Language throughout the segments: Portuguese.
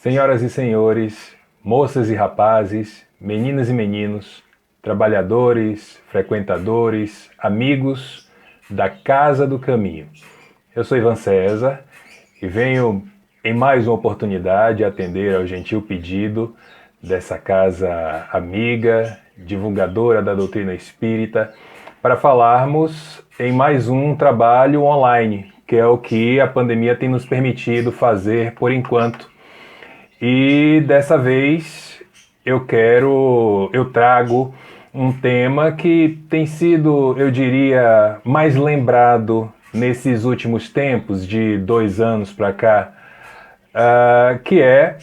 Senhoras e senhores, moças e rapazes, meninas e meninos, trabalhadores, frequentadores, amigos da Casa do Caminho. Eu sou Ivan César e venho em mais uma oportunidade atender ao gentil pedido dessa casa amiga, divulgadora da doutrina espírita, para falarmos em mais um trabalho online, que é o que a pandemia tem nos permitido fazer por enquanto. E dessa vez eu trago um tema que tem sido, eu diria, mais lembrado nesses últimos tempos, de 2 anos para cá, que é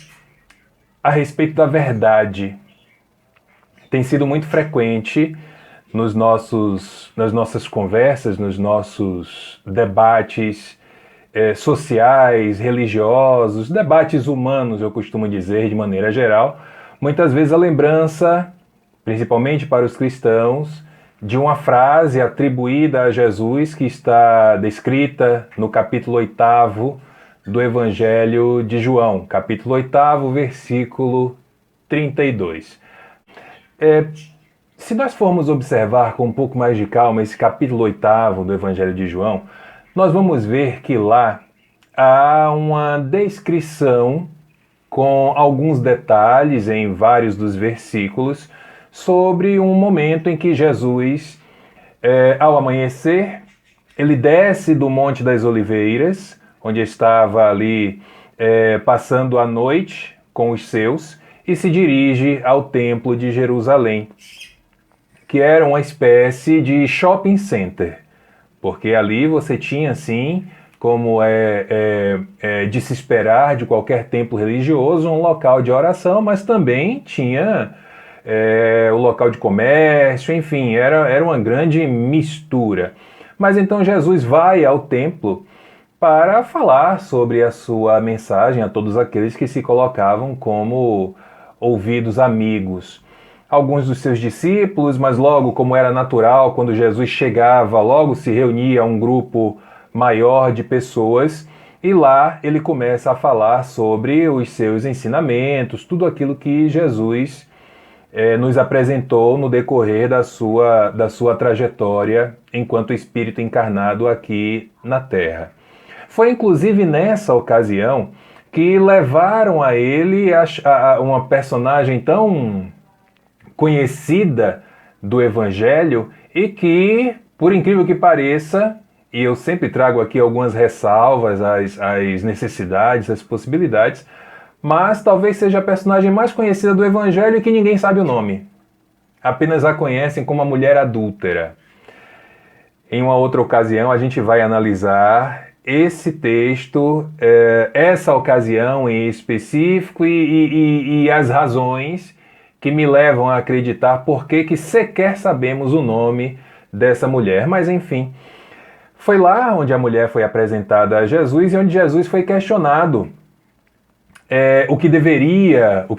a respeito da verdade. Tem sido muito frequente nas nossas conversas, nos nossos debates sociais, religiosos, debates humanos, eu costumo dizer de maneira geral, muitas vezes a lembrança, principalmente para os cristãos, de uma frase atribuída a Jesus que está descrita no capítulo 8º do Evangelho de João, capítulo 8º, versículo 32. Se nós formos observar com um pouco mais de calma esse capítulo 8º do Evangelho de João, nós vamos ver que lá há uma descrição com alguns detalhes em vários dos versículos sobre um momento em que Jesus, ao amanhecer, ele desce do Monte das Oliveiras, onde estava ali passando a noite com os seus, e se dirige ao Templo de Jerusalém, que era uma espécie de shopping center, porque ali você tinha, sim, como de se esperar de qualquer templo religioso, um local de oração, mas também tinha o local de comércio, enfim, era uma grande mistura. Mas então Jesus vai ao templo para falar sobre a sua mensagem a todos aqueles que se colocavam como ouvidos amigos. Alguns dos seus discípulos, mas logo, como era natural, quando Jesus chegava, logo se reunia um grupo maior de pessoas, e lá ele começa a falar sobre os seus ensinamentos, tudo aquilo que Jesus nos apresentou no decorrer da sua trajetória enquanto Espírito encarnado aqui na Terra. Foi inclusive nessa ocasião que levaram a ele uma personagem tão conhecida do Evangelho e que, por incrível que pareça, e eu sempre trago aqui algumas ressalvas às necessidades, às possibilidades, mas talvez seja a personagem mais conhecida do Evangelho e que ninguém sabe o nome. Apenas a conhecem como a mulher adúltera. Em uma outra ocasião a gente vai analisar esse texto, essa ocasião em específico e as razões que me levam a acreditar por que sequer sabemos o nome dessa mulher. Mas enfim, foi lá onde a mulher foi apresentada a Jesus e onde Jesus foi questionado o que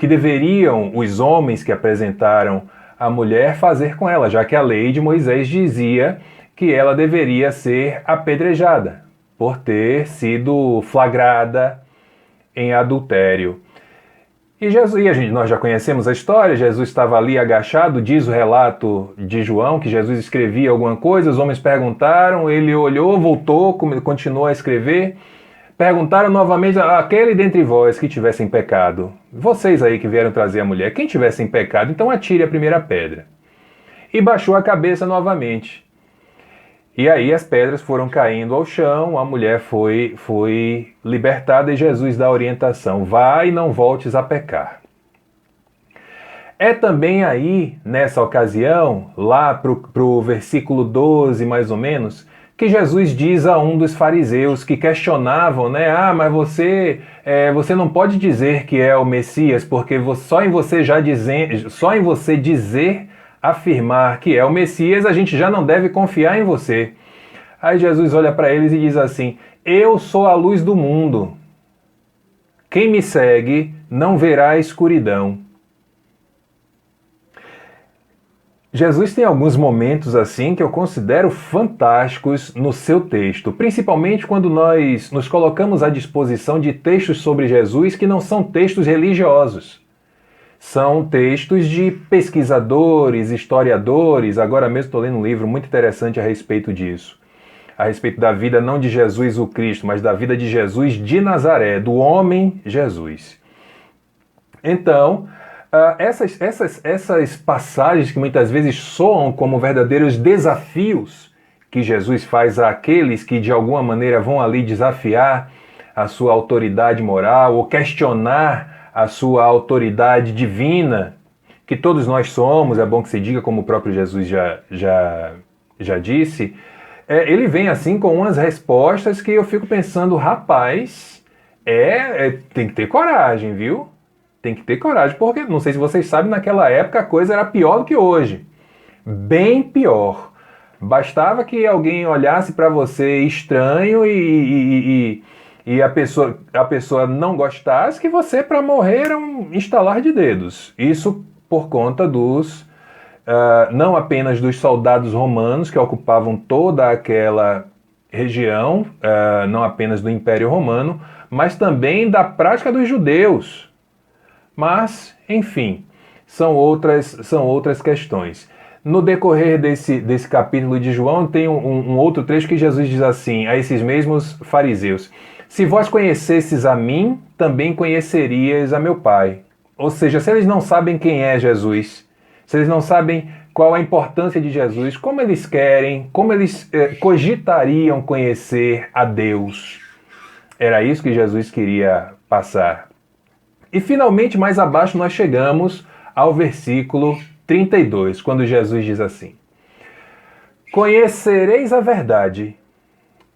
deveriam os homens que apresentaram a mulher fazer com ela, já que a lei de Moisés dizia que ela deveria ser apedrejada por ter sido flagrada em adultério. Nós já conhecemos a história, Jesus estava ali agachado, diz o relato de João, que Jesus escrevia alguma coisa, os homens perguntaram, ele olhou, voltou, continuou a escrever, perguntaram novamente aquele dentre vós que tivesse em pecado, vocês aí que vieram trazer a mulher, quem tivesse em pecado, então atire a primeira pedra. E baixou a cabeça novamente. E aí as pedras foram caindo ao chão, a mulher foi libertada e Jesus dá a orientação: vai e não voltes a pecar. É também aí, nessa ocasião, lá pro versículo 12 mais ou menos, que Jesus diz a um dos fariseus que questionavam, né? Mas você não pode dizer que é o Messias, porque só em você dizer, afirmar que é o Messias, a gente já não deve confiar em você. Aí Jesus olha para eles e diz assim: eu sou a luz do mundo. Quem me segue não verá a escuridão. Jesus tem alguns momentos assim que eu considero fantásticos no seu texto, principalmente quando nós nos colocamos à disposição de textos sobre Jesus que não são textos religiosos. São textos de pesquisadores, historiadores. Agora mesmo estou lendo um livro muito interessante a respeito disso. A respeito da vida não de Jesus o Cristo, mas da vida de Jesus de Nazaré, do homem Jesus. Então, essas passagens que muitas vezes soam como verdadeiros desafios que Jesus faz àqueles que de alguma maneira vão ali desafiar a sua autoridade moral ou questionar a sua autoridade divina, que todos nós somos, é bom que se diga, como o próprio Jesus já disse, ele vem assim com umas respostas que eu fico pensando, rapaz, tem que ter coragem, viu? Tem que ter coragem, porque, não sei se vocês sabem, naquela época a coisa era pior do que hoje. Bem pior. Bastava que alguém olhasse para você estranho e a pessoa não gostasse, que você, para morrer, era um estalar de dedos. Isso por conta não apenas dos soldados romanos que ocupavam toda aquela região, não apenas do Império Romano, mas também da prática dos judeus. Mas, enfim, são outras questões. No decorrer desse capítulo de João, tem um outro trecho que Jesus diz assim, a esses mesmos fariseus: se vós conhecesses a mim, também conhecerias a meu Pai. Ou seja, se eles não sabem quem é Jesus, se eles não sabem qual a importância de Jesus, como eles cogitariam conhecer a Deus? Era isso que Jesus queria passar. E finalmente, mais abaixo, nós chegamos ao versículo 32, quando Jesus diz assim: conhecereis a verdade,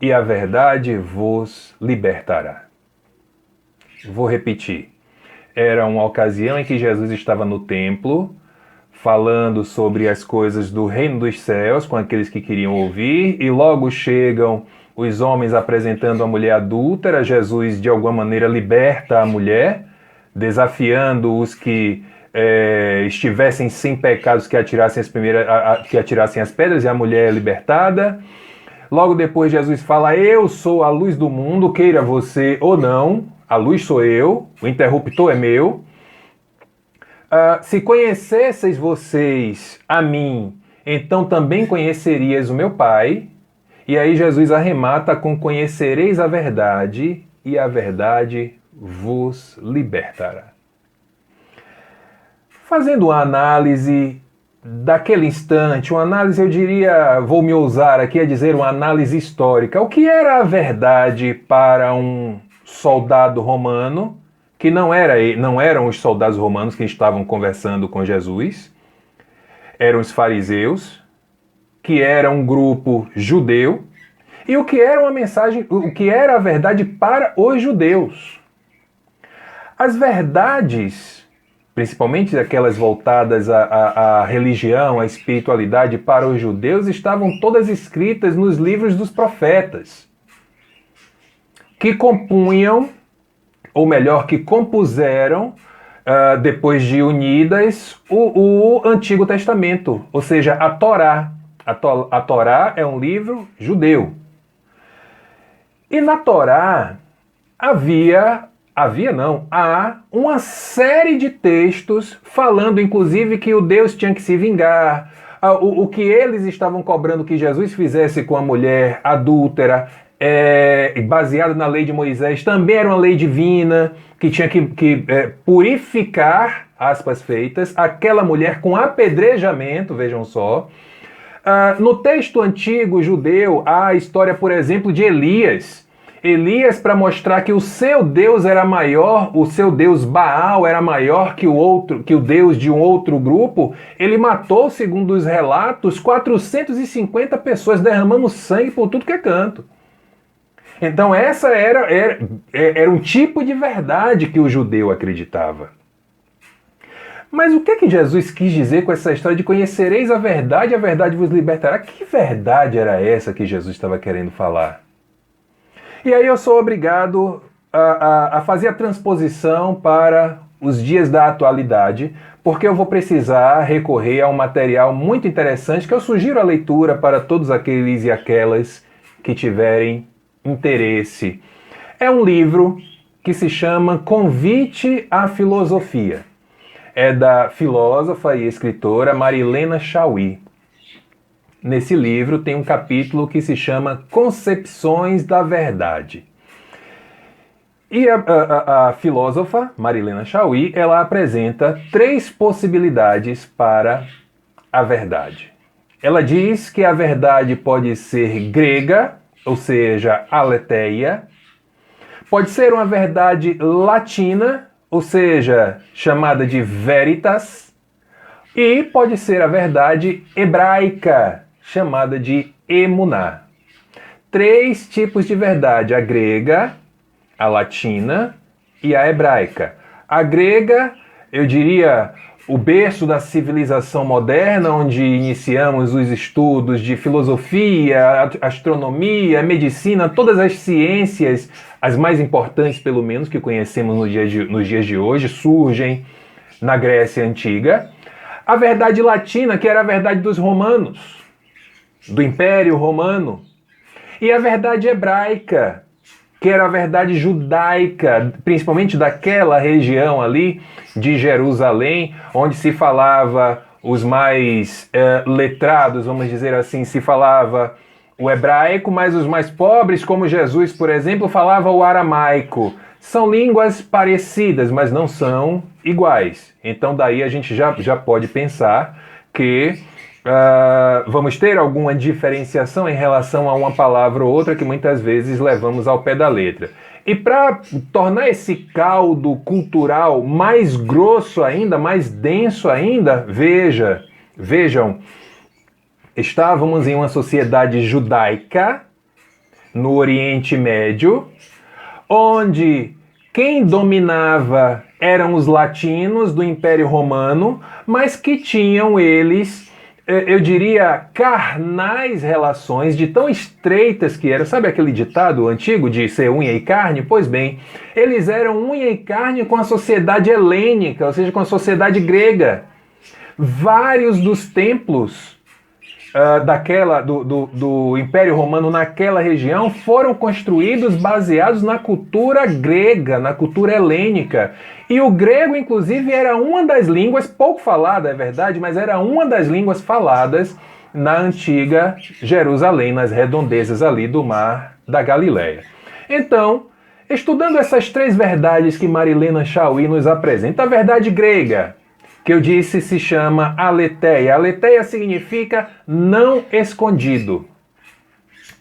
e a verdade vos libertará. Vou repetir. Era uma ocasião em que Jesus estava no templo, falando sobre as coisas do reino dos céus com aqueles que queriam ouvir, e logo chegam os homens apresentando a mulher adúltera. Jesus, de alguma maneira, liberta a mulher, desafiando os que estivessem sem pecados que atirassem as pedras, e a mulher é libertada. Logo depois Jesus fala: eu sou a luz do mundo, queira você ou não, a luz sou eu, o interruptor é meu. Se conhecesseis vocês a mim, então também conhecerias o meu Pai. E aí Jesus arremata com: conhecereis a verdade, e a verdade vos libertará. Fazendo uma análise daquele instante, uma análise, eu diria, vou me ousar aqui a dizer, uma análise histórica. O que era a verdade para um soldado romano, que não eram os soldados romanos que estavam conversando com Jesus, eram os fariseus, que era um grupo judeu, e o que era uma mensagem, o que era a verdade para os judeus. As verdades, principalmente aquelas voltadas à religião, à espiritualidade para os judeus, estavam todas escritas nos livros dos profetas, que compunham, ou melhor, que compuseram, depois de unidas, o Antigo Testamento, ou seja, a Torá. A Torá é um livro judeu. E na Torá há uma série de textos falando, inclusive, que o Deus tinha que se vingar, o que eles estavam cobrando que Jesus fizesse com a mulher adúltera, baseado na lei de Moisés, também era uma lei divina, que tinha que purificar, aspas feitas, aquela mulher com apedrejamento, vejam só. No texto antigo judeu, há a história, por exemplo, de Elias. Elias, para mostrar que o seu Deus era maior, o seu Deus Baal era maior que o Deus de um outro grupo, ele matou, segundo os relatos, 450 pessoas, derramando sangue por tudo que é canto. Então essa era um tipo de verdade que o judeu acreditava. Mas o que Jesus quis dizer com essa história de conhecereis a verdade vos libertará? Que verdade era essa que Jesus estava querendo falar? E aí eu sou obrigado a fazer a transposição para os dias da atualidade, porque eu vou precisar recorrer a um material muito interessante que eu sugiro a leitura para todos aqueles e aquelas que tiverem interesse. É um livro que se chama Convite à Filosofia. É da filósofa e escritora Marilena Chaui. Nesse livro tem um capítulo que se chama Concepções da Verdade. E a filósofa Marilena Chaui, ela apresenta 3 possibilidades para a verdade. Ela diz que a verdade pode ser grega, ou seja, aletheia, pode ser uma verdade latina, ou seja, chamada de veritas, e pode ser a verdade hebraica, chamada de emuná. 3 tipos de verdade: a grega, a latina e a hebraica. A grega, eu diria, o berço da civilização moderna, onde iniciamos os estudos de filosofia, astronomia, medicina, todas as ciências, as mais importantes pelo menos, que conhecemos nos dias de hoje, surgem na Grécia Antiga. A verdade latina, que era a verdade dos romanos, do Império Romano. E a verdade hebraica, que era a verdade judaica, principalmente daquela região ali de Jerusalém, onde se falava os mais letrados, vamos dizer assim, se falava o hebraico, mas os mais pobres, como Jesus, por exemplo, falava o aramaico. São línguas parecidas, mas não são iguais. Então daí a gente já pode pensar que vamos ter alguma diferenciação em relação a uma palavra ou outra que muitas vezes levamos ao pé da letra. E para tornar esse caldo cultural mais grosso ainda, mais denso ainda, vejam, estávamos em uma sociedade judaica no Oriente Médio, onde quem dominava eram os latinos do Império Romano, mas que tinham eles, eu diria, carnais relações de tão estreitas que eram. Sabe aquele ditado antigo de ser unha e carne? Pois bem, eles eram unha e carne com a sociedade helênica, ou seja, com a sociedade grega. Vários dos templos do Império Romano naquela região foram construídos baseados na cultura grega, na cultura helênica. E o grego, inclusive, era uma das línguas, pouco falada, é verdade, mas era uma das línguas faladas na antiga Jerusalém, nas redondezas ali do Mar da Galileia. Então, estudando essas 3 verdades que Marilena Chaui nos apresenta, a verdade grega, que eu disse, se chama aletheia. Aletheia significa não escondido.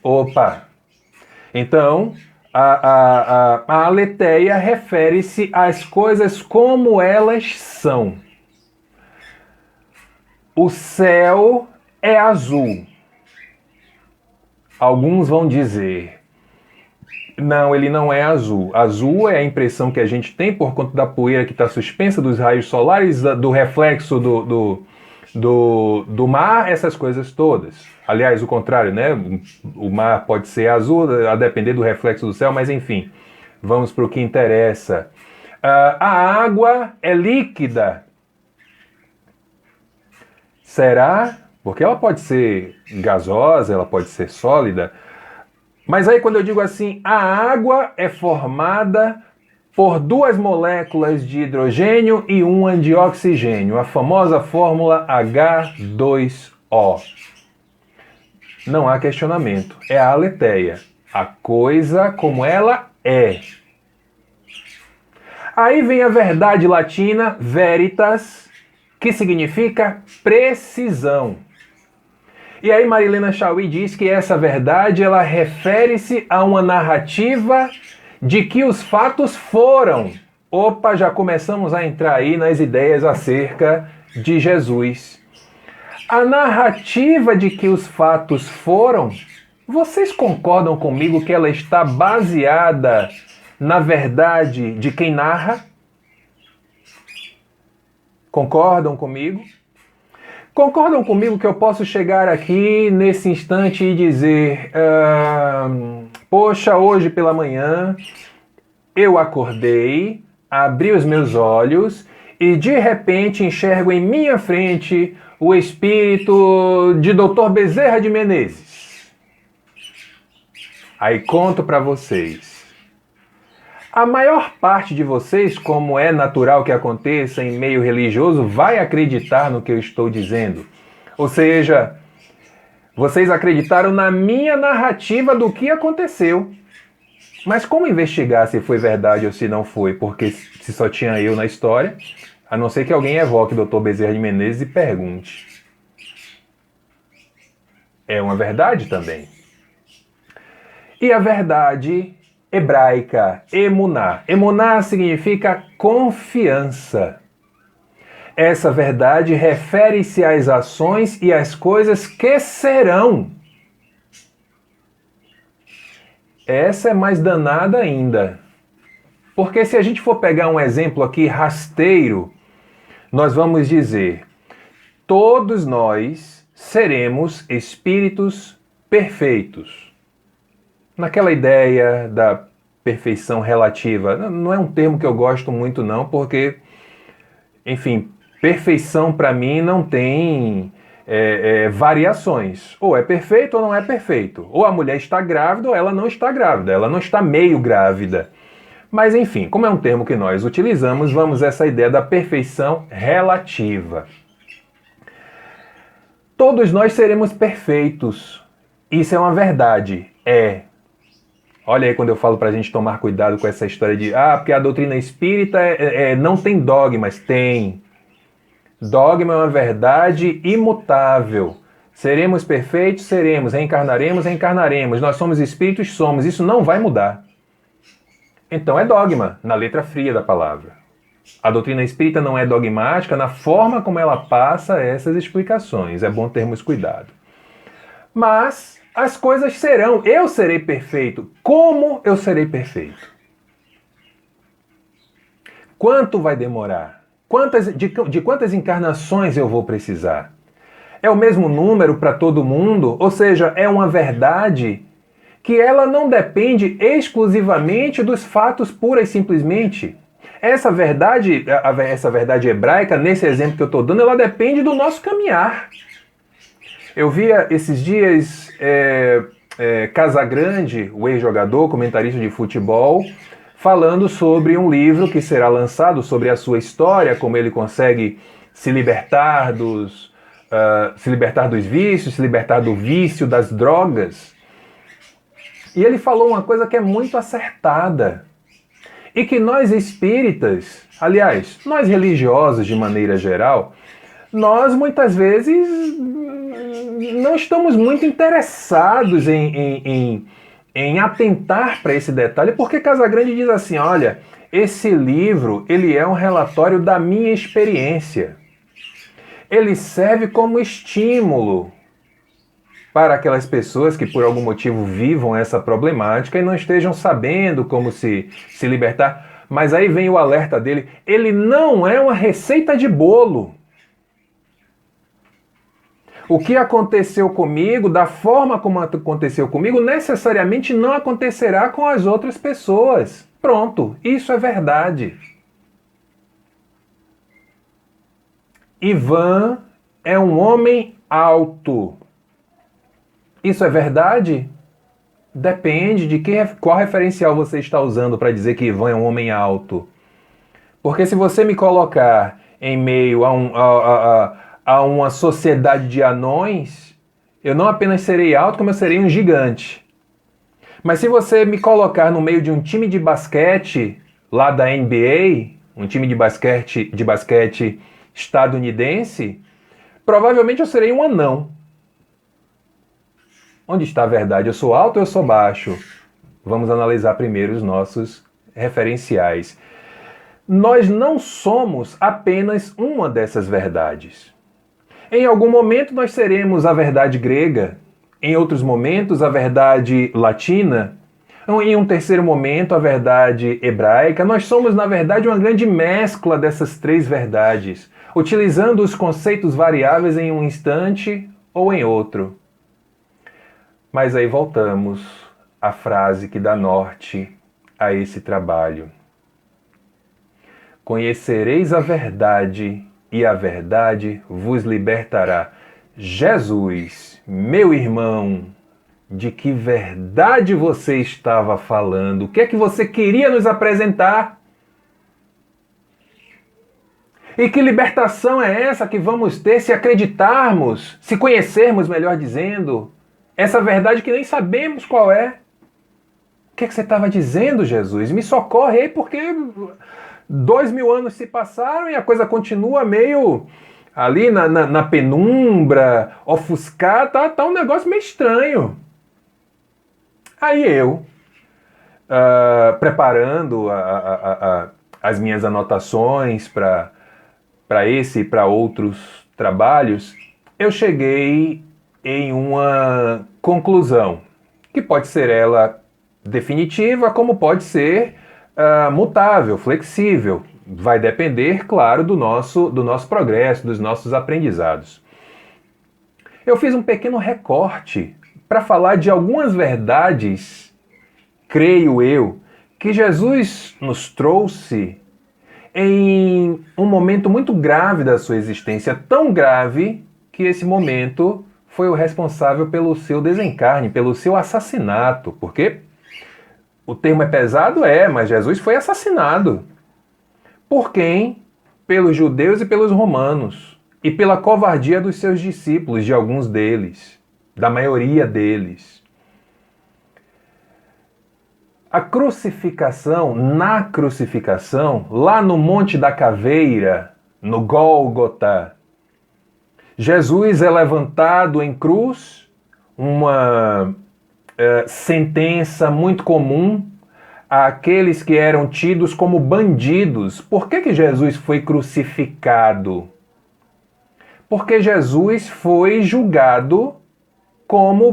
Opa! Então, a aletheia refere-se às coisas como elas são. O céu é azul. Alguns vão dizer: não, ele não é azul. Azul é a impressão que a gente tem por conta da poeira que está suspensa, dos raios solares, do reflexo do mar, essas coisas todas. Aliás, o contrário, né? O mar pode ser azul, a depender do reflexo do céu, mas enfim, vamos para o que interessa. A água é líquida. Será? Porque ela pode ser gasosa, ela pode ser sólida. Mas aí quando eu digo assim, a água é formada por 2 moléculas de hidrogênio e uma de oxigênio, a famosa fórmula H2O. Não há questionamento, é a aletheia, a coisa como ela é. Aí vem a verdade latina, veritas, que significa precisão. E aí Marilena Chaui diz que essa verdade ela refere-se a uma narrativa de que os fatos foram. Opa, já começamos a entrar aí nas ideias acerca de Jesus. A narrativa de que os fatos foram, vocês concordam comigo que ela está baseada na verdade de quem narra? Concordam comigo? Concordam comigo que eu posso chegar aqui nesse instante e dizer: poxa, hoje pela manhã eu acordei, abri os meus olhos e de repente enxergo em minha frente o espírito de Dr. Bezerra de Menezes. Aí conto para vocês. A maior parte de vocês, como é natural que aconteça em meio religioso, vai acreditar no que eu estou dizendo. Ou seja, vocês acreditaram na minha narrativa do que aconteceu. Mas como investigar se foi verdade ou se não foi? Porque se só tinha eu na história, a não ser que alguém evoque Dr. Bezerra de Menezes e pergunte. É uma verdade também. E a verdade hebraica, emuná. Emuná significa confiança. Essa verdade refere-se às ações e às coisas que serão. Essa é mais danada ainda. Porque se a gente for pegar um exemplo aqui rasteiro, nós vamos dizer: todos nós seremos espíritos perfeitos. Naquela ideia da perfeição relativa, não é um termo que eu gosto muito não, porque, enfim, perfeição para mim não tem variações. Ou é perfeito ou não é perfeito. Ou a mulher está grávida ou ela não está grávida, ela não está meio grávida. Mas enfim, como é um termo que nós utilizamos, vamos a essa ideia da perfeição relativa. Todos nós seremos perfeitos. Isso é uma verdade. Olha aí quando eu falo para a gente tomar cuidado com essa história de porque a doutrina espírita não tem dogmas. Tem. Dogma é uma verdade imutável. Seremos perfeitos? Seremos. Reencarnaremos? Reencarnaremos. Nós somos espíritos? Somos. Isso não vai mudar. Então é dogma, na letra fria da palavra. A doutrina espírita não é dogmática na forma como ela passa essas explicações. É bom termos cuidado. Mas as coisas serão. Eu serei perfeito. Como eu serei perfeito? Quanto vai demorar? De quantas encarnações eu vou precisar? É o mesmo número para todo mundo? Ou seja, é uma verdade que ela não depende exclusivamente dos fatos pura e simplesmente. Essa verdade hebraica, nesse exemplo que eu estou dando, ela depende do nosso caminhar. Eu via esses dias Casagrande, o ex-jogador, comentarista de futebol, falando sobre um livro que será lançado sobre a sua história, como ele consegue se libertar dos vícios, se libertar do vício das drogas. E ele falou uma coisa que é muito acertada. E que nós espíritas, aliás, nós religiosos de maneira geral, nós muitas vezes não estamos muito interessados em atentar para esse detalhe, porque Casagrande diz assim, olha, esse livro ele é um relatório da minha experiência. Ele serve como estímulo para aquelas pessoas que por algum motivo vivam essa problemática e não estejam sabendo como se libertar. Mas aí vem o alerta dele, ele não é uma receita de bolo. O que aconteceu comigo, da forma como aconteceu comigo, necessariamente não acontecerá com as outras pessoas. Pronto, isso é verdade. Ivan é um homem alto. Isso é verdade? Depende de qual referencial você está usando para dizer que Ivan é um homem alto. Porque se você me colocar em meio a uma sociedade de anões, eu não apenas serei alto, como eu serei um gigante. Mas se você me colocar no meio de um time de basquete lá da NBA, um time de basquete estadunidense, provavelmente eu serei um anão. Onde está a verdade? Eu sou alto ou eu sou baixo? Vamos analisar primeiro os nossos referenciais. Nós não somos apenas uma dessas verdades. Em algum momento nós seremos a verdade grega, em outros momentos a verdade latina, em um terceiro momento a verdade hebraica. Nós somos, na verdade, uma grande mescla dessas três verdades, utilizando os conceitos variáveis em um instante ou em outro. Mas aí voltamos à frase que dá norte a esse trabalho. Conhecereis a verdade, e a verdade vos libertará. Jesus, meu irmão, de que verdade você estava falando? O que é que você queria nos apresentar? E que libertação é essa que vamos ter se acreditarmos, se conhecermos, melhor dizendo, essa verdade que nem sabemos qual é? O que é que você estava dizendo, Jesus? Me socorre aí, porque 2000 anos se passaram e a coisa continua meio ali na penumbra, ofuscada, tá um negócio meio estranho. Aí eu, preparando as minhas anotações para esse e para outros trabalhos, eu cheguei em uma conclusão, que pode ser ela definitiva, como pode ser mutável, flexível. Vai depender, claro, do nosso progresso, dos nossos aprendizados. Eu fiz um pequeno recorte para falar de algumas verdades, creio eu, que Jesus nos trouxe em um momento muito grave da sua existência, tão grave que esse momento foi o responsável pelo seu desencarne, pelo seu assassinato, porque o termo é pesado, mas Jesus foi assassinado. Por quem? Pelos judeus e pelos romanos, e pela covardia dos seus discípulos, de alguns deles, da maioria deles. A crucificação, na crucificação, lá no Monte da Caveira, no Gólgota, Jesus é levantado em cruz, uma sentença muito comum àqueles que eram tidos como bandidos. Por que Jesus foi crucificado? Porque Jesus foi julgado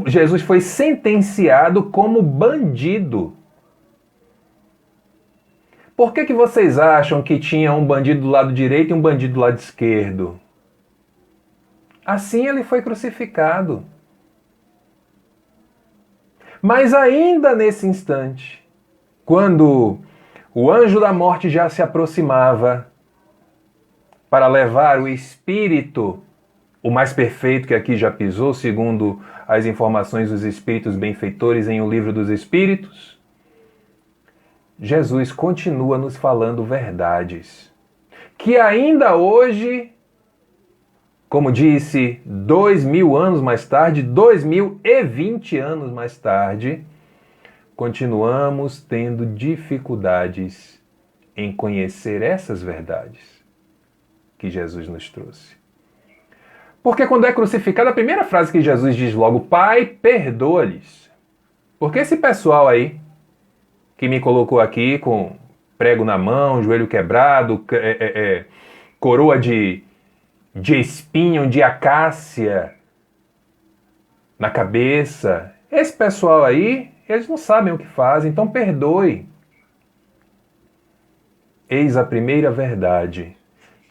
Jesus foi sentenciado como bandido. Por que vocês acham que tinha um bandido do lado direito e um bandido do lado esquerdo? Assim ele foi crucificado. Mas ainda nesse instante, quando o anjo da morte já se aproximava para levar o espírito, o mais perfeito que aqui já pisou, segundo as informações dos espíritos benfeitores em O Livro dos Espíritos, Jesus continua nos falando verdades, que ainda hoje, como disse, 2000 anos mais tarde, 2020 anos mais tarde, continuamos tendo dificuldades em conhecer essas verdades que Jesus nos trouxe. Porque quando é crucificado, a primeira frase que Jesus diz logo, Pai, perdoa-lhes. Porque esse pessoal aí, que me colocou aqui com prego na mão, joelho quebrado, coroa de espinho, de acácia na cabeça. Esse pessoal aí, eles não sabem o que fazem, então perdoe. Eis a primeira verdade.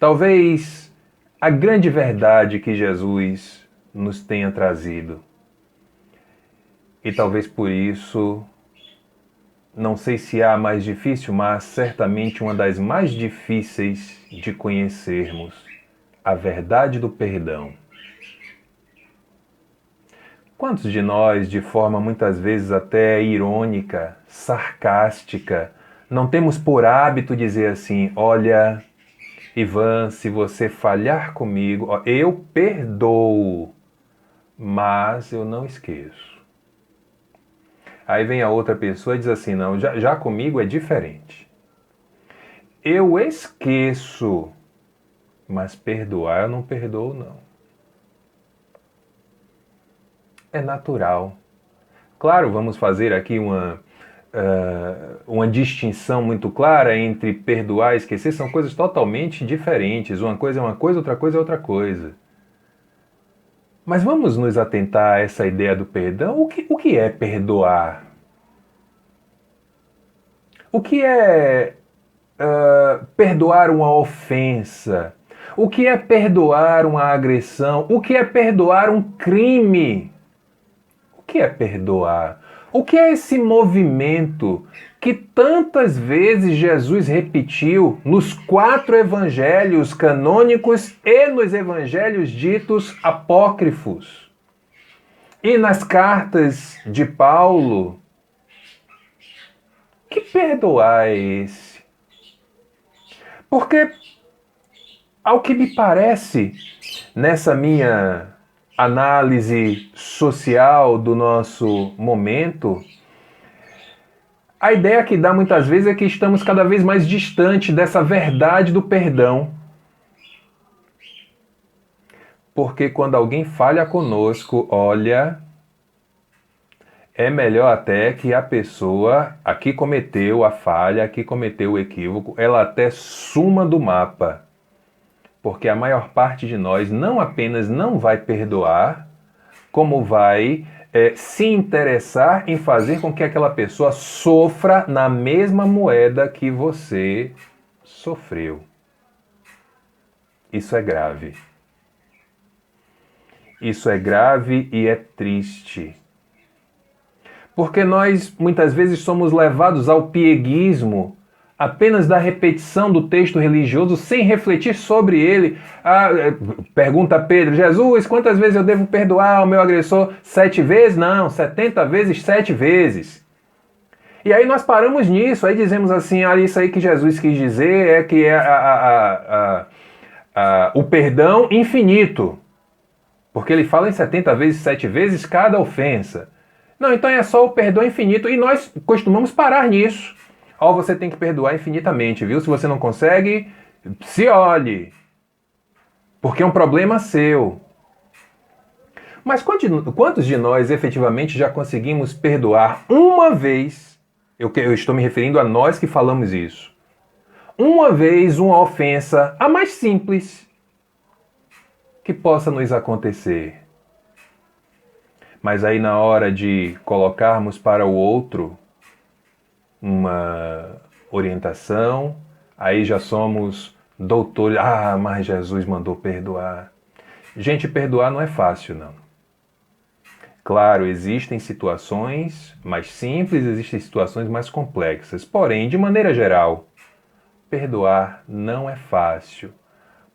Talvez a grande verdade que Jesus nos tenha trazido. E talvez por isso, não sei se há mais difícil, mas certamente uma das mais difíceis de conhecermos, a verdade do perdão. Quantos de nós, de forma muitas vezes até irônica, sarcástica, não temos por hábito dizer assim, olha, Ivan, se você falhar comigo, eu perdoo, mas eu não esqueço. Aí vem a outra pessoa e diz assim, não, já comigo é diferente. Eu esqueço, mas perdoar eu não perdoo, não. É natural. Claro, vamos fazer aqui uma distinção muito clara entre perdoar e esquecer, são coisas totalmente diferentes. Uma coisa é uma coisa, outra coisa é outra coisa. Mas vamos nos atentar a essa ideia do perdão. O que é perdoar? O que é perdoar uma ofensa? O que é perdoar uma agressão? O que é perdoar um crime? O que é perdoar? O que é esse movimento que tantas vezes Jesus repetiu nos 4 evangelhos canônicos e nos evangelhos ditos apócrifos. E nas cartas de Paulo. Que perdoar é esse? Porque, ao que me parece, nessa minha análise social do nosso momento, a ideia que dá muitas vezes é que estamos cada vez mais distante dessa verdade do perdão. Porque quando alguém falha conosco, olha, é melhor até que a pessoa a que cometeu a falha, a que cometeu o equívoco, ela até suma do mapa. Porque a maior parte de nós não apenas não vai perdoar, como vai se interessar em fazer com que aquela pessoa sofra na mesma moeda que você sofreu. Isso é grave. Isso é grave e é triste. Porque nós, muitas vezes, somos levados ao pieguismo apenas da repetição do texto religioso sem refletir sobre ele. Pergunta Pedro: Jesus, quantas vezes eu devo perdoar o meu agressor? 7 vezes? Não, 70 vezes 7 vezes. E aí nós paramos nisso, aí dizemos assim, isso aí que Jesus quis dizer é que é o perdão infinito. Porque ele fala em 70 vezes 7 vezes cada ofensa. Não, então é só o perdão infinito. E nós costumamos parar nisso. Você tem que perdoar infinitamente, viu? Se você não consegue, se olhe. Porque é um problema seu. Mas quantos de nós efetivamente já conseguimos perdoar uma vez? Eu estou me referindo a nós que falamos isso. Uma vez uma ofensa, a mais simples, que possa nos acontecer. Mas aí na hora de colocarmos para o outro uma orientação, aí já somos doutores. Mas Jesus mandou perdoar. Gente, perdoar não é fácil, não. Claro, existem situações mais simples, existem situações mais complexas. Porém, de maneira geral, perdoar não é fácil.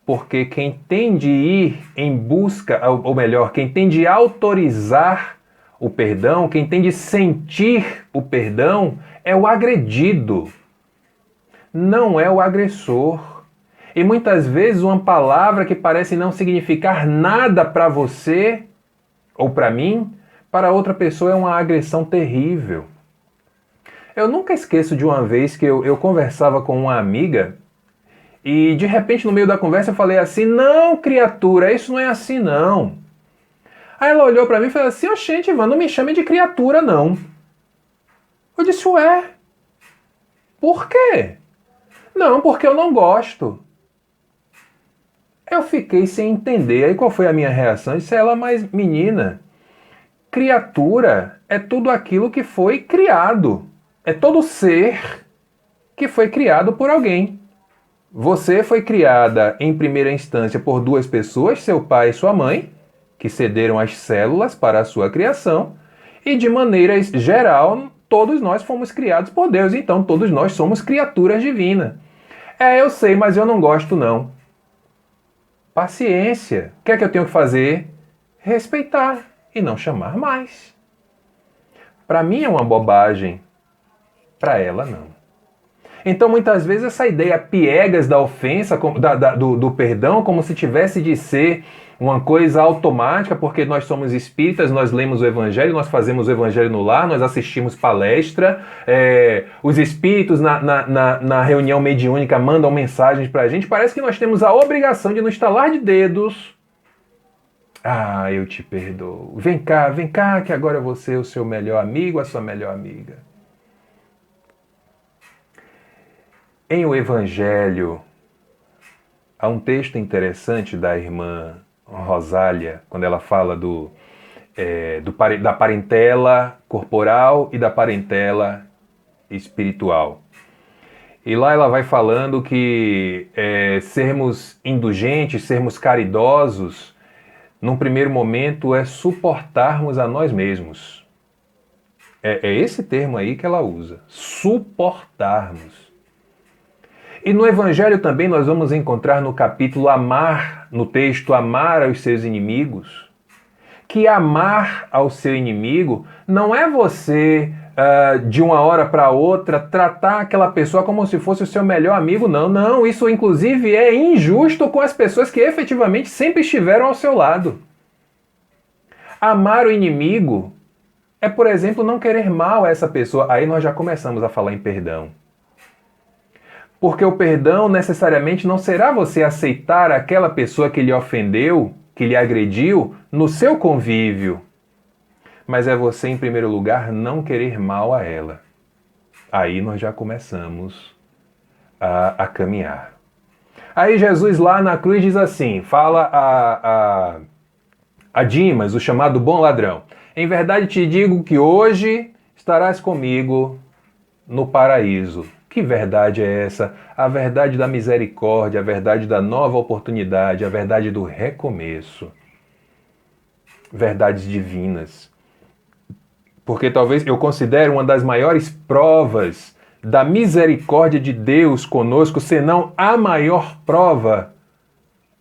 Porque quem tem de ir em busca, ou melhor, quem tem de autorizar o perdão, quem tem de sentir o perdão, é o agredido, não é o agressor. E muitas vezes uma palavra que parece não significar nada para você ou para mim, para outra pessoa é uma agressão terrível. Eu nunca esqueço de uma vez que eu conversava com uma amiga e de repente no meio da conversa eu falei assim: não, criatura, isso não é assim não. Aí ela olhou para mim e falou assim: oxente, Ivan, não me chame de criatura não. Eu disse: ué, por quê? Não, porque eu não gosto. Eu fiquei sem entender. Aí qual foi a minha reação? Eu disse: ela, mas menina, criatura é tudo aquilo que foi criado. É todo ser que foi criado por alguém. Você foi criada em primeira instância por 2 pessoas, seu pai e sua mãe, que cederam as células para a sua criação, e de maneira geral, todos nós fomos criados por Deus, então todos nós somos criaturas divinas. Eu sei, mas eu não gosto não. Paciência. O que é que eu tenho que fazer? Respeitar e não chamar mais. Para mim é uma bobagem, para ela não. Então, muitas vezes, essa ideia piegas da ofensa, do perdão, como se tivesse de ser uma coisa automática, porque nós somos espíritas, nós lemos o Evangelho, nós fazemos o Evangelho no lar, nós assistimos palestra, os espíritos na reunião mediúnica mandam mensagens para a gente, parece que nós temos a obrigação de, no estalar de dedos, eu te perdoo. Vem cá, que agora eu vou ser o seu melhor amigo, a sua melhor amiga. Em o Evangelho, há um texto interessante da irmã Rosália, quando ela fala da parentela corporal e da parentela espiritual. E lá ela vai falando que sermos indulgentes, sermos caridosos, num primeiro momento é suportarmos a nós mesmos. É esse termo aí que ela usa. Suportarmos. E no Evangelho também nós vamos encontrar no capítulo amar, no texto amar aos seus inimigos, que amar ao seu inimigo não é você, de uma hora para outra, tratar aquela pessoa como se fosse o seu melhor amigo. Não, não. Isso, inclusive, é injusto com as pessoas que efetivamente sempre estiveram ao seu lado. Amar o inimigo é, por exemplo, não querer mal a essa pessoa. Aí nós já começamos a falar em perdão. Porque o perdão necessariamente não será você aceitar aquela pessoa que lhe ofendeu, que lhe agrediu, no seu convívio. Mas é você, em primeiro lugar, não querer mal a ela. Aí nós já começamos a caminhar. Aí Jesus lá na cruz diz assim, fala a Dimas, o chamado bom ladrão. Em verdade te digo que hoje estarás comigo no paraíso. Que verdade é essa? A verdade da misericórdia, a verdade da nova oportunidade, a verdade do recomeço. Verdades divinas. Porque talvez eu considere uma das maiores provas da misericórdia de Deus conosco, senão a maior prova,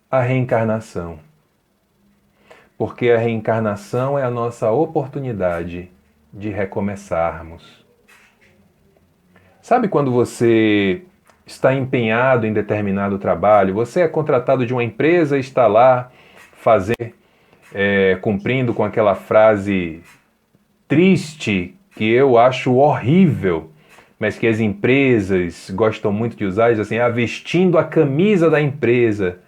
a reencarnação. Porque a reencarnação é a nossa oportunidade de recomeçarmos. Sabe quando você está empenhado em determinado trabalho, você é contratado de uma empresa e está lá cumprindo com aquela frase triste que eu acho horrível, mas que as empresas gostam muito de usar, diz assim, vestindo a camisa da empresa.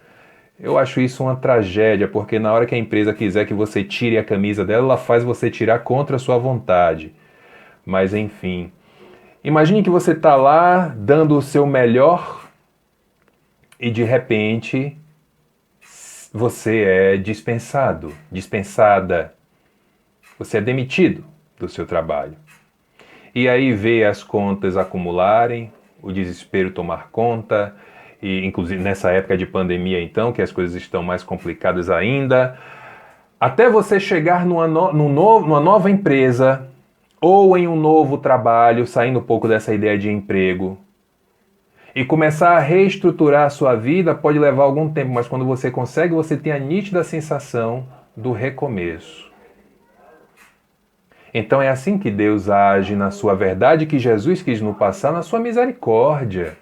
Eu acho isso uma tragédia, porque na hora que a empresa quiser que você tire a camisa dela, ela faz você tirar contra a sua vontade. Mas enfim, imagine que você está lá dando o seu melhor e de repente você é dispensado, dispensada. Você é demitido do seu trabalho. E aí vê as contas acumularem, o desespero tomar conta, e inclusive nessa época de pandemia então, que as coisas estão mais complicadas ainda, até você chegar numa nova empresa ou em um novo trabalho, saindo um pouco dessa ideia de emprego, e começar a reestruturar a sua vida pode levar algum tempo, mas quando você consegue, você tem a nítida sensação do recomeço. Então é assim que Deus age na sua verdade que Jesus quis nos passar, na sua misericórdia.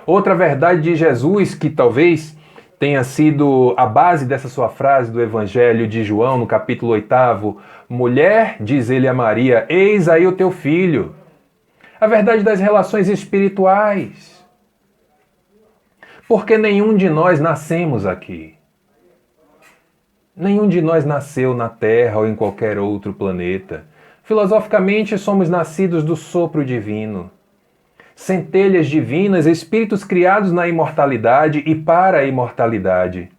Outra verdade de Jesus que talvez tenha sido a base dessa sua frase do Evangelho de João, no capítulo 8, mulher, diz ele a Maria, eis aí o teu filho. A verdade das relações espirituais. Porque nenhum de nós nascemos aqui. Nenhum de nós nasceu na Terra ou em qualquer outro planeta. Filosoficamente, somos nascidos do sopro divino. Centelhas divinas, espíritos criados na imortalidade e para a imortalidade.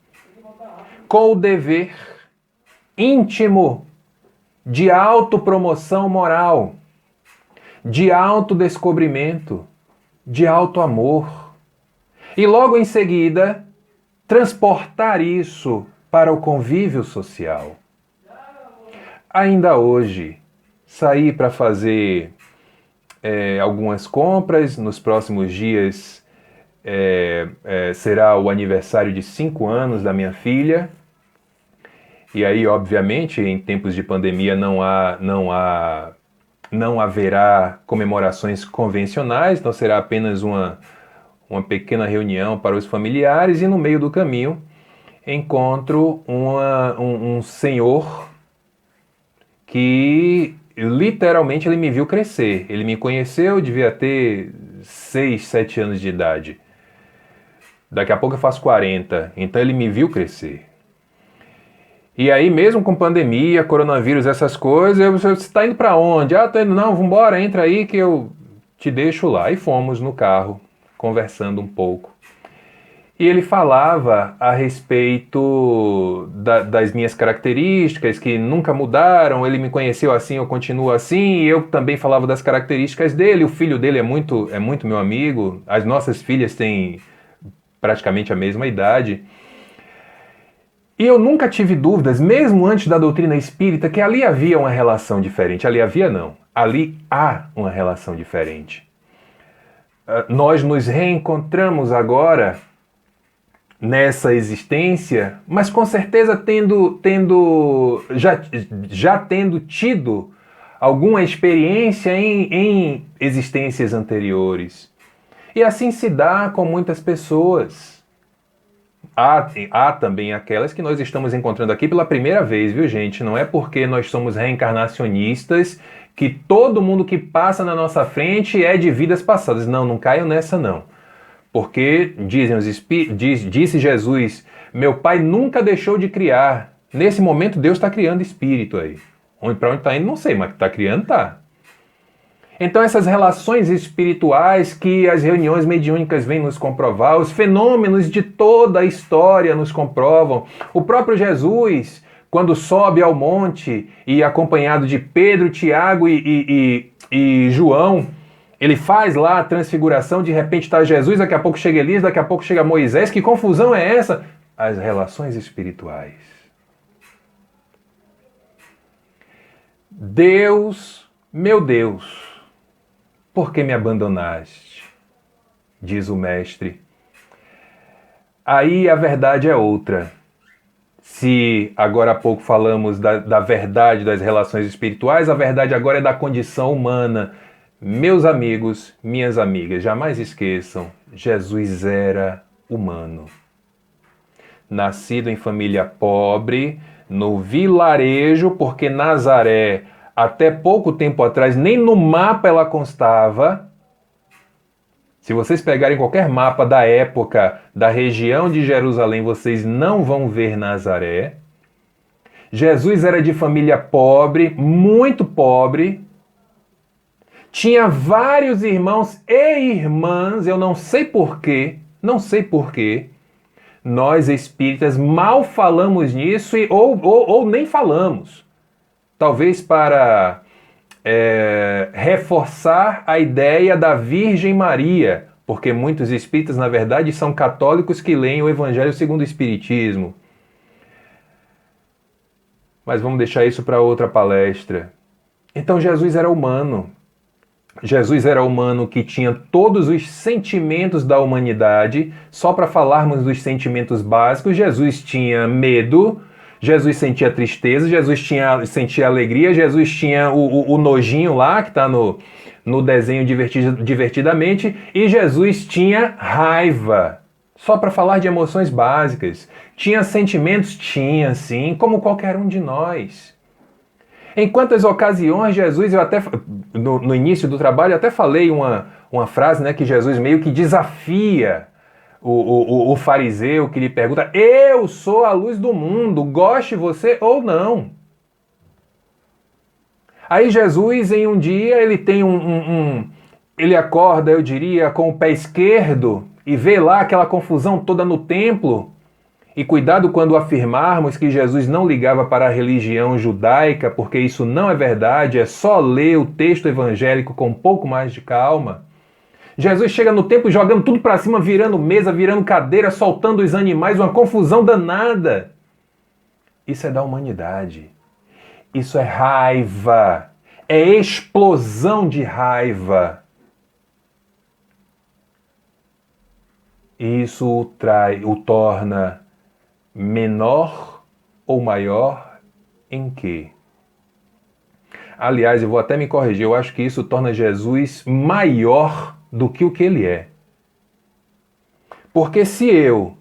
Com o dever íntimo de autopromoção moral, de autodescobrimento, de autoamor. E logo em seguida, transportar isso para o convívio social. Ainda hoje, saí para fazer algumas compras. Nos próximos dias será o aniversário de 5 anos da minha filha. E aí, obviamente, em tempos de pandemia não haverá comemorações convencionais, então será apenas uma pequena reunião para os familiares e no meio do caminho encontro um senhor que literalmente ele me viu crescer. Ele me conheceu, devia ter 6, 7 anos de idade. Daqui a pouco eu faço 40, então ele me viu crescer. E aí mesmo com pandemia, coronavírus, essas coisas, você está indo para onde? Tô indo, não, vambora, entra aí que eu te deixo lá. E fomos no carro, conversando um pouco. E ele falava a respeito das minhas características, que nunca mudaram, ele me conheceu assim, eu continuo assim, e eu também falava das características dele, o filho dele é muito meu amigo, as nossas filhas têm praticamente a mesma idade. E eu nunca tive dúvidas, mesmo antes da doutrina espírita, que ali havia uma relação diferente. Ali havia não. Ali há uma relação diferente. Nós nos reencontramos agora nessa existência, mas com certeza já tendo tido alguma experiência em existências anteriores. E assim se dá com muitas pessoas. Há também aquelas que nós estamos encontrando aqui pela primeira vez, viu, gente? Não é porque nós somos reencarnacionistas que todo mundo que passa na nossa frente é de vidas passadas. Não, não caiam nessa, não. Porque, disse Jesus, meu Pai nunca deixou de criar. Nesse momento, Deus está criando espírito aí. Para onde está indo, não sei, mas que está criando, está. Então essas relações espirituais que as reuniões mediúnicas vêm nos comprovar, os fenômenos de toda a história nos comprovam. O próprio Jesus, quando sobe ao monte e acompanhado de Pedro, Tiago e João, ele faz lá a transfiguração, de repente está Jesus, daqui a pouco chega Elias, daqui a pouco chega Moisés. Que confusão é essa? As relações espirituais. Deus, meu Deus, por que me abandonaste? Diz o mestre. Aí a verdade é outra. Se agora há pouco falamos da verdade das relações espirituais, a verdade agora é da condição humana. Meus amigos, minhas amigas, jamais esqueçam, Jesus era humano. Nascido em família pobre, no vilarejo, porque Nazaré, até pouco tempo atrás, nem no mapa ela constava. Se vocês pegarem qualquer mapa da época, da região de Jerusalém, vocês não vão ver Nazaré. Jesus era de família pobre, muito pobre. Tinha vários irmãos e irmãs, eu não sei porquê, nós espíritas mal falamos nisso ou nem falamos. Talvez para reforçar a ideia da Virgem Maria, porque muitos espíritas, na verdade, são católicos que leem o Evangelho segundo o Espiritismo. Mas vamos deixar isso para outra palestra. Então Jesus era humano. Jesus era humano que tinha todos os sentimentos da humanidade. Só para falarmos dos sentimentos básicos, Jesus tinha medo, Jesus sentia tristeza, Jesus sentia alegria, Jesus tinha o nojinho lá, que está no desenho Divertidamente, e Jesus tinha raiva. Só para falar de emoções básicas. Tinha sentimentos? Tinha, sim, como qualquer um de nós. Em quantas ocasiões Jesus, eu até no início do trabalho, eu até falei uma frase, né, que Jesus meio que desafia o fariseu que lhe pergunta: eu sou a luz do mundo, goste você ou não. Aí Jesus, em um dia, ele tem ele acorda, eu diria, com o pé esquerdo e vê lá aquela confusão toda no templo. E cuidado quando afirmarmos que Jesus não ligava para a religião judaica, porque isso não é verdade, é só ler o texto evangélico com um pouco mais de calma. Jesus chega no templo jogando tudo para cima, virando mesa, virando cadeira, soltando os animais, uma confusão danada. Isso é da humanidade. Isso é raiva. É explosão de raiva. Isso o torna menor ou maior em quê? Aliás, eu vou até me corrigir, eu acho que isso torna Jesus maior do que o que ele é. Porque se eu,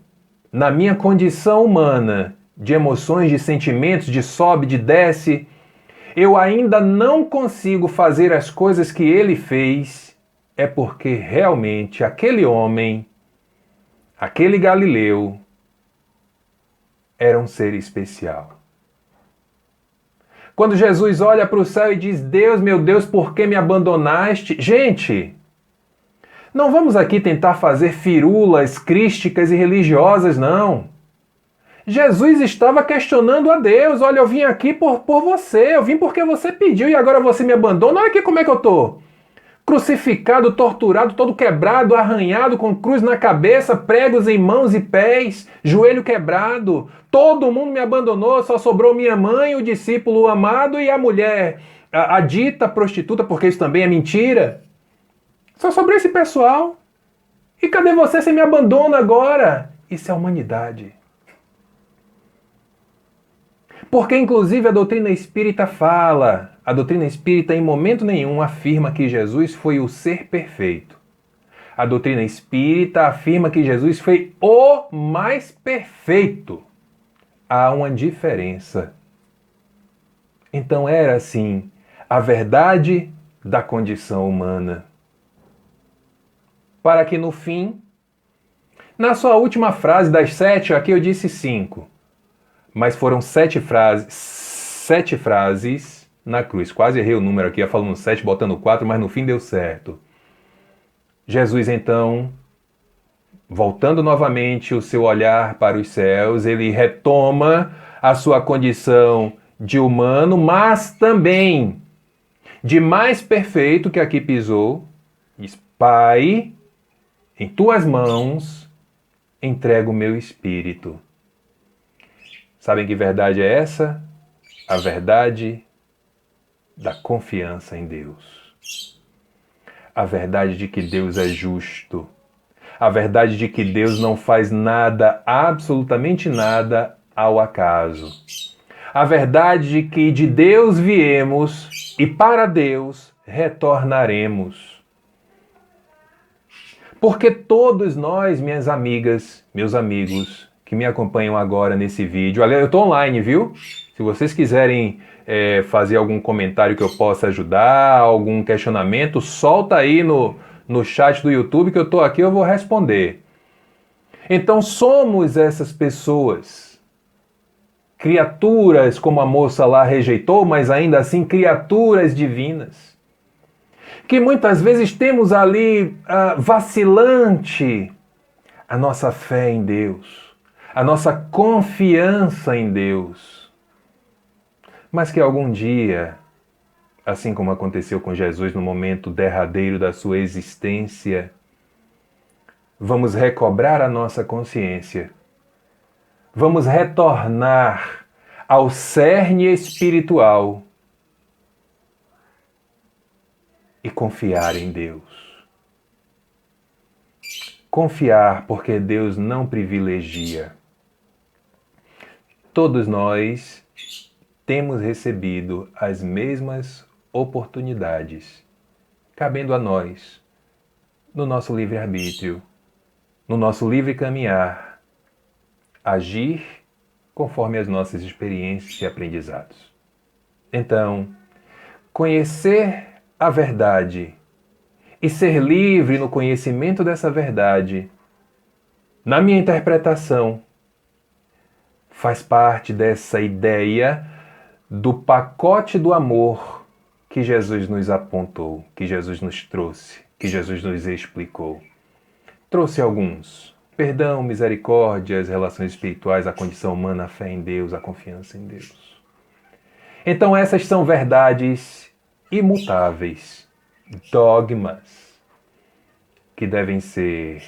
na minha condição humana, de emoções, de sentimentos, de sobe, de desce, eu ainda não consigo fazer as coisas que ele fez, é porque realmente aquele homem, aquele Galileu, era um ser especial. Quando Jesus olha para o céu e diz: Deus, meu Deus, por que me abandonaste? Gente, não vamos aqui tentar fazer firulas crísticas e religiosas, não. Jesus estava questionando a Deus: olha, eu vim aqui por você, eu vim porque você pediu e agora você me abandona. Olha aqui como é que eu estou. Crucificado, torturado, todo quebrado, arranhado, com cruz na cabeça, pregos em mãos e pés, joelho quebrado. Todo mundo me abandonou, só sobrou minha mãe, o discípulo amado e a mulher a dita prostituta, porque isso também é mentira. Só sobrou esse pessoal. E cadê você? Você me abandona agora. Isso é humanidade. Porque, inclusive, a doutrina espírita fala, a doutrina espírita em momento nenhum afirma que Jesus foi o ser perfeito. A doutrina espírita afirma que Jesus foi o mais perfeito. Há uma diferença. Então era assim, a verdade da condição humana. Para que no fim, na sua última frase das 7, aqui eu disse 5, mas foram 7 frases na cruz. Quase errei o número aqui, ia falando 7, botando 4, mas no fim deu certo. Jesus então, voltando novamente o seu olhar para os céus, ele retoma a sua condição de humano, mas também de mais perfeito que aqui pisou. Diz: Pai, em tuas mãos entrego o meu espírito. Sabem que verdade é essa? A verdade da confiança em Deus. A verdade de que Deus é justo. A verdade de que Deus não faz nada, absolutamente nada, ao acaso. A verdade de que de Deus viemos e para Deus retornaremos. Porque todos nós, minhas amigas, meus amigos, que me acompanham agora nesse vídeo, aliás, eu estou online, viu? Se vocês quiserem fazer algum comentário que eu possa ajudar, algum questionamento, solta aí no chat do YouTube que eu estou aqui, eu vou responder. Então somos essas pessoas, criaturas, como a moça lá rejeitou, mas ainda assim criaturas divinas, que muitas vezes temos ali vacilante a nossa fé em Deus, a nossa confiança em Deus, mas que algum dia, assim como aconteceu com Jesus no momento derradeiro da sua existência, vamos recobrar a nossa consciência, vamos retornar ao cerne espiritual e confiar em Deus. Confiar porque Deus não privilegia. Todos nós temos recebido as mesmas oportunidades, cabendo a nós, no nosso livre-arbítrio, no nosso livre caminhar, agir conforme as nossas experiências e aprendizados. Então, conhecer a verdade e ser livre no conhecimento dessa verdade, na minha interpretação, faz parte dessa ideia do pacote do amor que Jesus nos apontou, que Jesus nos trouxe, que Jesus nos explicou. Trouxe alguns: perdão, misericórdia, as relações espirituais, a condição humana, a fé em Deus, a confiança em Deus. Então essas são verdades imutáveis, dogmas, que devem ser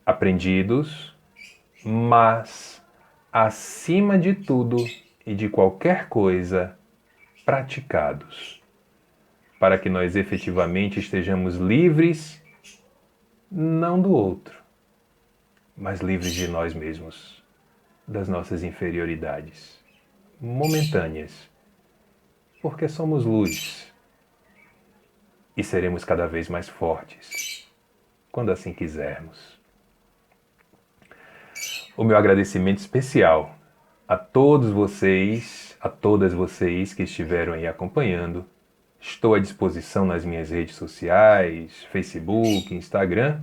aprendidos, mas, acima de tudo e de qualquer coisa, praticados, para que nós efetivamente estejamos livres, não do outro, mas livres de nós mesmos, das nossas inferioridades momentâneas, porque somos luz e seremos cada vez mais fortes, quando assim quisermos. O meu agradecimento especial a todos vocês, a todas vocês que estiveram aí acompanhando. Estou à disposição nas minhas redes sociais, Facebook, Instagram,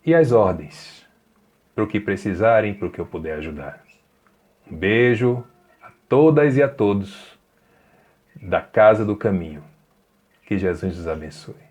e às ordens, para o que precisarem, para o que eu puder ajudar. Um beijo a todas e a todos da Casa do Caminho. Que Jesus nos abençoe.